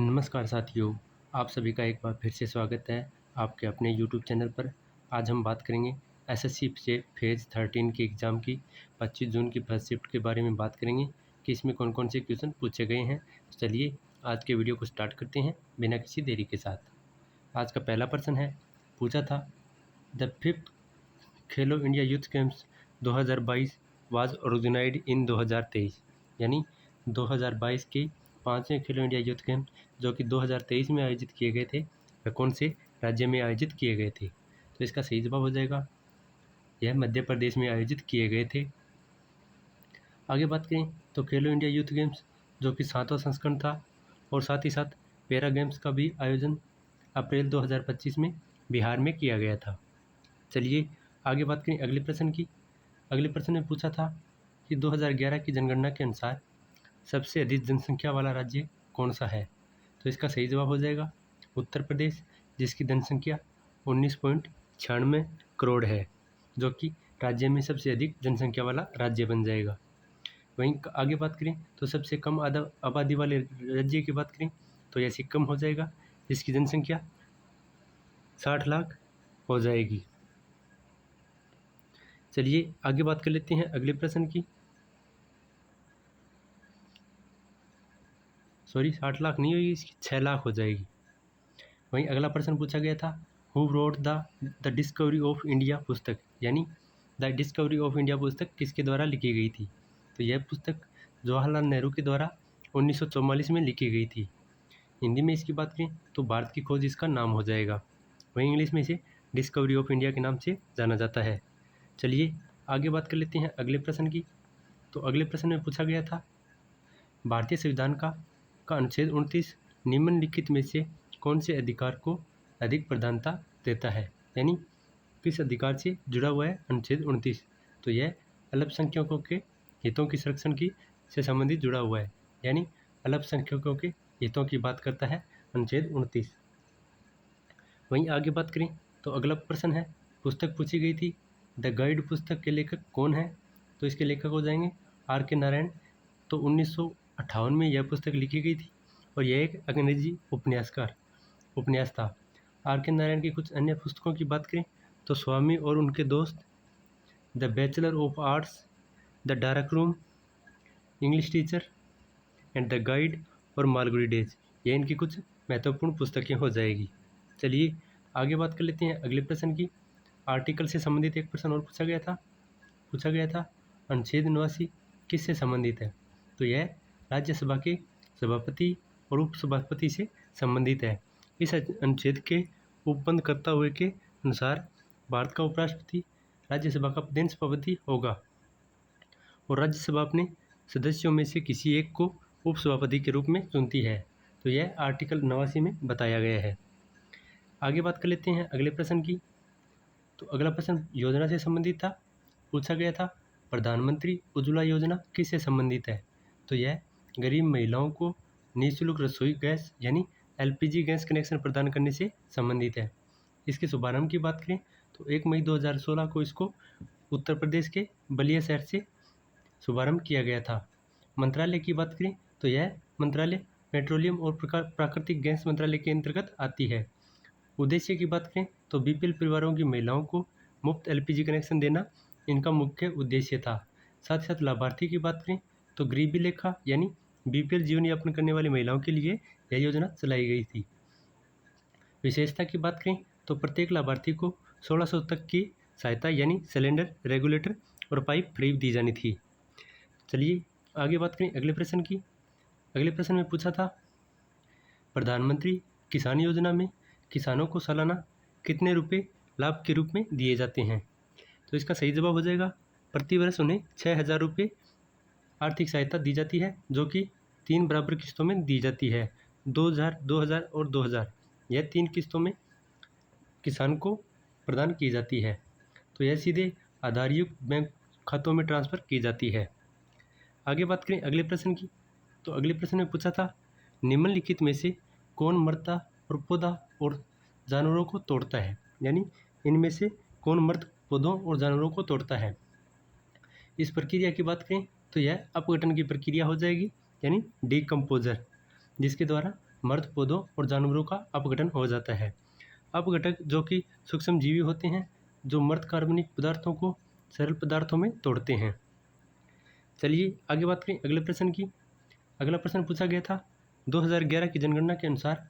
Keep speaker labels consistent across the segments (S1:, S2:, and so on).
S1: नमस्कार साथियों, आप सभी का एक बार फिर से स्वागत है आपके अपने यूट्यूब चैनल पर। आज हम बात करेंगे एसएससी से फेज़ 13 के एग्ज़ाम की 25 जून की फर्स्ट शिफ्ट के बारे में बात करेंगे कि इसमें कौन कौन से क्वेश्चन पूछे गए हैं। तो चलिए आज के वीडियो को स्टार्ट करते हैं बिना किसी देरी के साथ। आज का पहला प्रश्न है, पूछा था the 5th Khelo India youth games 2022 was organised in 2023, यानी 2022 के 5वें खेलो इंडिया यूथ गेम्स जो कि 2023 में आयोजित किए गए थे, वह कौन से राज्य में आयोजित किए गए थे। तो इसका सही जवाब हो जाएगा यह मध्य प्रदेश में आयोजित किए गए थे। आगे बात करें तो खेलो इंडिया यूथ गेम्स जो कि 7वां संस्करण था और साथ ही साथ पैरा गेम्स का भी आयोजन अप्रैल 2025 में बिहार में किया गया था। चलिए आगे बात करें अगले प्रश्न की। अगले प्रश्न में पूछा था कि 2011 की जनगणना के अनुसार सबसे अधिक जनसंख्या वाला राज्य कौन सा है। तो इसका सही जवाब हो जाएगा उत्तर प्रदेश, जिसकी जनसंख्या 19.96 करोड़ है, जो कि राज्य में सबसे अधिक जनसंख्या वाला राज्य बन जाएगा। वहीं आगे बात करें तो सबसे कम आबादी वाले राज्य की बात करें तो यह सिक्किम हो जाएगा, जिसकी जनसंख्या 60 लाख हो जाएगी। चलिए आगे बात कर लेते हैं अगले प्रश्न की। 60 लाख नहीं होगी, इसकी 6 लाख हो जाएगी। वहीं अगला प्रश्न पूछा गया था, who wrote the discovery of India पुस्तक, यानी द डिस्कवरी ऑफ इंडिया पुस्तक किसके द्वारा लिखी गई थी। तो यह पुस्तक जवाहरलाल नेहरू के द्वारा 1944 में लिखी गई थी। हिंदी में इसकी बात करें तो भारत की खोज इसका नाम हो जाएगा। वहीं इंग्लिश में इसे डिस्कवरी ऑफ इंडिया के नाम से जाना जाता है। चलिए आगे बात कर लेते हैं अगले प्रश्न की। तो अगले प्रश्न में पूछा गया था, भारतीय संविधान का अनुच्छेद 29 निम्नलिखित में से कौन से अधिकार को अधिक प्रधानता देता है, यानी किस अधिकार से जुड़ा हुआ है अनुच्छेद 29। तो यह अल्पसंख्यकों के हितों की संरक्षण की से संबंधित जुड़ा हुआ है, यानी अल्पसंख्यकों के हितों की बात करता है अनुच्छेद 29। वहीं आगे बात करें तो अगला प्रश्न है, पुस्तक पूछी गई थी द गाइड पुस्तक के लेखक कौन है। तो इसके लेखक हो जाएंगे आर के नारायण। तो 1958 में यह पुस्तक लिखी गई थी और यह एक अंग्रेजी उपन्यास था। आर के नारायण की कुछ अन्य पुस्तकों की बात करें तो स्वामी और उनके दोस्त, the bachelor of arts, the dark room, English teacher and the guide और मालगुडी डेज, ये इनकी कुछ महत्वपूर्ण पुस्तकें हो जाएगी। चलिए आगे बात कर लेते हैं अगले प्रश्न की। आर्टिकल से संबंधित एक प्रश्न और पूछा गया था अनुच्छेद 89 किससे संबंधित है। तो यह राज्यसभा के सभापति और उपसभापति से संबंधित है। इस अनुच्छेद के उपबंध करता हुए के अनुसार भारत का उपराष्ट्रपति राज्यसभा का प्रधान सभापति होगा और राज्यसभा अपने सदस्यों में से किसी एक को उपसभापति के रूप में चुनती है। तो यह आर्टिकल 89 में बताया गया है। आगे बात कर लेते हैं अगले प्रश्न की। तो अगला प्रश्न योजना से संबंधित था। पूछा गया था प्रधानमंत्री उज्ज्वला योजना किससे संबंधित है। तो यह गरीब महिलाओं को निःशुल्क रसोई गैस यानी एलपीजी गैस कनेक्शन प्रदान करने से संबंधित है। इसके शुभारंभ की बात करें तो 1 मई 2016 को इसको उत्तर प्रदेश के बलिया शहर से शुभारंभ किया गया था। मंत्रालय की बात करें तो यह मंत्रालय पेट्रोलियम और प्राकृतिक गैस मंत्रालय के अंतर्गत आती है। उद्देश्य की बात करें तो बीपीएल परिवारों की महिलाओं को मुफ्त एलपीजी कनेक्शन देना इनका मुख्य उद्देश्य था। साथ ही साथ लाभार्थी की बात करें तो गरीबी रेखा यानी बीपीएल जीवन यापन करने वाली महिलाओं के लिए यह योजना चलाई गई थी। विशेषता की बात करें तो प्रत्येक लाभार्थी को 1600 तक की सहायता यानी सिलेंडर, रेगुलेटर और पाइप फ्री दी जानी थी। चलिए आगे बात करें अगले प्रश्न की। अगले प्रश्न में पूछा था प्रधानमंत्री किसान योजना में किसानों को सालाना कितने रुपए लाभ के रूप में दिए जाते हैं। तो इसका सही जवाब हो जाएगा प्रतिवर्ष उन्हें 6000 रुपये आर्थिक सहायता दी जाती है, जो कि 3 बराबर किस्तों में दी जाती है। 2000, 2000 और 2000 यह 3 किस्तों में किसान को प्रदान की जाती है। तो यह सीधे आधारयुक्त बैंक खातों में ट्रांसफ़र की जाती है। आगे बात करें अगले प्रश्न की। तो अगले प्रश्न में पूछा था निम्नलिखित में से कौन मृदा और पौधा और जानवरों को तोड़ता है, यानी इनमें से कौन मृत पौधों और जानवरों को तोड़ता है। इस प्रक्रिया की बात करें तो यह अपघटन की प्रक्रिया हो जाएगी, यानी डिकम्पोजर, जिसके द्वारा मृत पौधों और जानवरों का अपघटन हो जाता है। अपघटक जो कि सूक्ष्म जीवी होते हैं जो मृत कार्बनिक पदार्थों को सरल पदार्थों में तोड़ते हैं। चलिए आगे बात करें अगले प्रश्न की। अगला प्रश्न पूछा गया था 2011 की जनगणना के अनुसार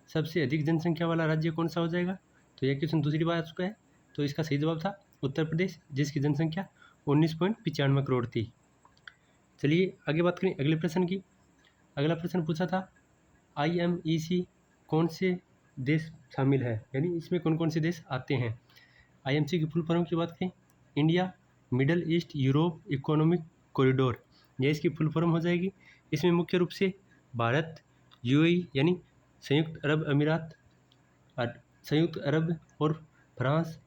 S1: सबसे अधिक जनसंख्या वाला राज्य कौन सा हो जाएगा। तो यह क्वेश्चन दूसरी बार आ चुका है। तो इसका सही जवाब था उत्तर प्रदेश, जिसकी जनसंख्या 19.95 करोड़ थी। चलिए आगे बात करें अगले प्रश्न की। अगला प्रश्न पूछा था IMEC कौन से देश शामिल है, यानी इसमें कौन कौन से देश आते हैं। IMC की फुल फॉर्म की बात करें India middle east Europe economic corridor, यह इसकी फुल फॉर्म हो जाएगी। इसमें मुख्य रूप से भारत, UAE यानी संयुक्त अरब अमीरात, संयुक्त अरब और फ्रांस,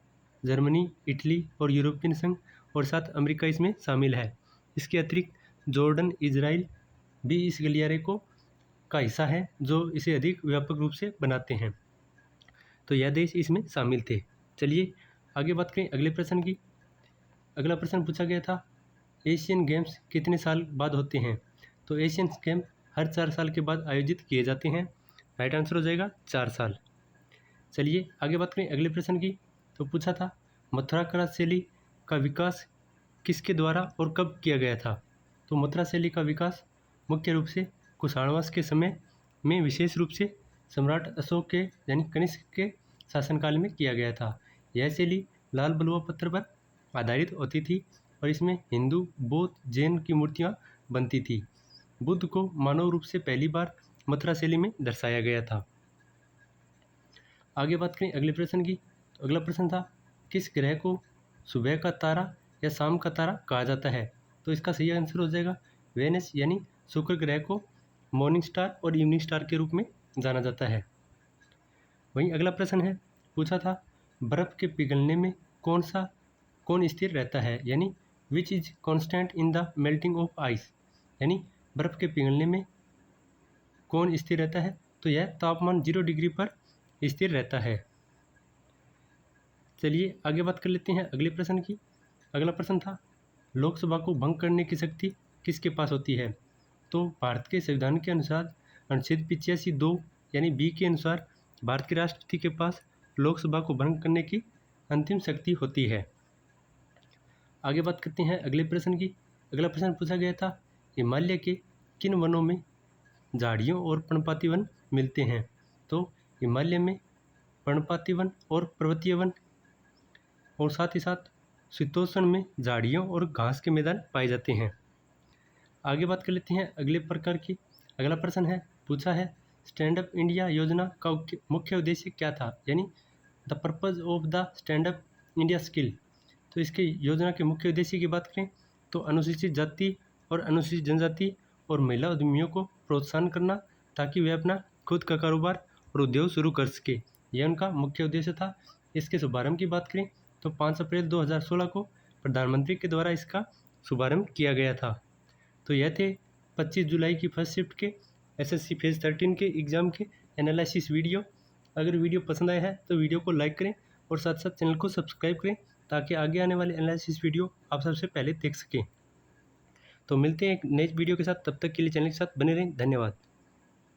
S1: जर्मनी, इटली और यूरोपियन संघ और साथ अमेरिका इसमें शामिल है। इसके अतिरिक्त जॉर्डन, इजराइल भी इस गलियारे को का हिस्सा है जो इसे अधिक व्यापक रूप से बनाते हैं। तो यह देश इसमें शामिल थे। चलिए आगे बात करें अगले प्रश्न की। अगला प्रश्न पूछा गया था एशियन गेम्स कितने साल बाद होते हैं। तो एशियन गेम हर 4 साल के बाद आयोजित किए जाते हैं। राइट आंसर हो जाएगा 4 साल। चलिए आगे बात करें अगले प्रश्न की। तो पूछा था मथुरा कला शैली का विकास किसके द्वारा और कब किया गया था। तो मथुरा शैली का विकास मुख्य रूप से कुशाणवंश के समय में विशेष रूप से सम्राट अशोक के यानी कनिष्क के शासनकाल में किया गया था। यह शैली लाल बलुआ पत्थर पर आधारित होती थी और इसमें हिंदू, बौद्ध, जैन की मूर्तियाँ बनती थी। बुद्ध को मानव रूप से पहली बार मथुरा शैली में दर्शाया गया था। आगे बात करें अगले प्रश्न की। तो अगला प्रश्न था किस ग्रह को सुबह का तारा या शाम का तारा कहा जाता है। तो इसका सही आंसर हो जाएगा वेनस यानी शुक्र ग्रह को मॉर्निंग स्टार और इवनिंग स्टार के रूप में जाना जाता है। वहीं अगला प्रश्न है पूछा था बर्फ़ के पिघलने में कौन स्थिर रहता है, यानी which is constant in the melting of ice, यानी बर्फ़ के पिघलने में कौन स्थिर रहता है। तो यह तापमान 0 डिग्री पर स्थिर रहता है। चलिए आगे बात कर लेते हैं अगले प्रश्न की। अगला प्रश्न था लोकसभा को भंग करने की शक्ति किसके पास होती है। तो भारत के संविधान के अनुसार अनुच्छेद 85(2) यानी बी के अनुसार भारत के राष्ट्रपति के पास लोकसभा को भंग करने की अंतिम शक्ति होती है। आगे बात करते हैं अगले प्रश्न की। अगला प्रश्न पूछा गया था हिमालय के किन वनों में झाड़ियों और पर्णपाती वन मिलते हैं। तो हिमालय में पर्णपाती वन और पर्वतीय वन और साथ ही साथ शीतोष्ण में झाड़ियों और घास के मैदान पाए जाते हैं। आगे बात कर लेते हैं अगले प्रकार की। अगला प्रश्न है पूछा है स्टैंड अप इंडिया योजना का मुख्य उद्देश्य क्या था, यानी the purpose of the stand up India skill. तो इसके योजना के मुख्य उद्देश्य की बात करें तो अनुसूचित जाति और अनुसूचित जनजाति और महिला उद्यमियों को प्रोत्साहन करना ताकि वे अपना खुद का कारोबार और उद्योग शुरू कर सके, यह उनका मुख्य उद्देश्य था। इसके शुभारंभ की बात करें तो 5 अप्रैल 2016 को प्रधानमंत्री के द्वारा इसका शुभारंभ किया गया था। तो यह थे 25 जुलाई की फर्स्ट शिफ्ट के SSC फेज 13 के एग्ज़ाम के एनालिसिस वीडियो। अगर वीडियो पसंद आया है तो वीडियो को लाइक करें और साथ साथ चैनल को सब्सक्राइब करें ताकि आगे आने वाले एनालिसिस वीडियो आप सबसे पहले देख सकें। तो मिलते हैं एक नेक्स्ट वीडियो के साथ, तब तक के लिए चैनल के साथ बने रहें। धन्यवाद।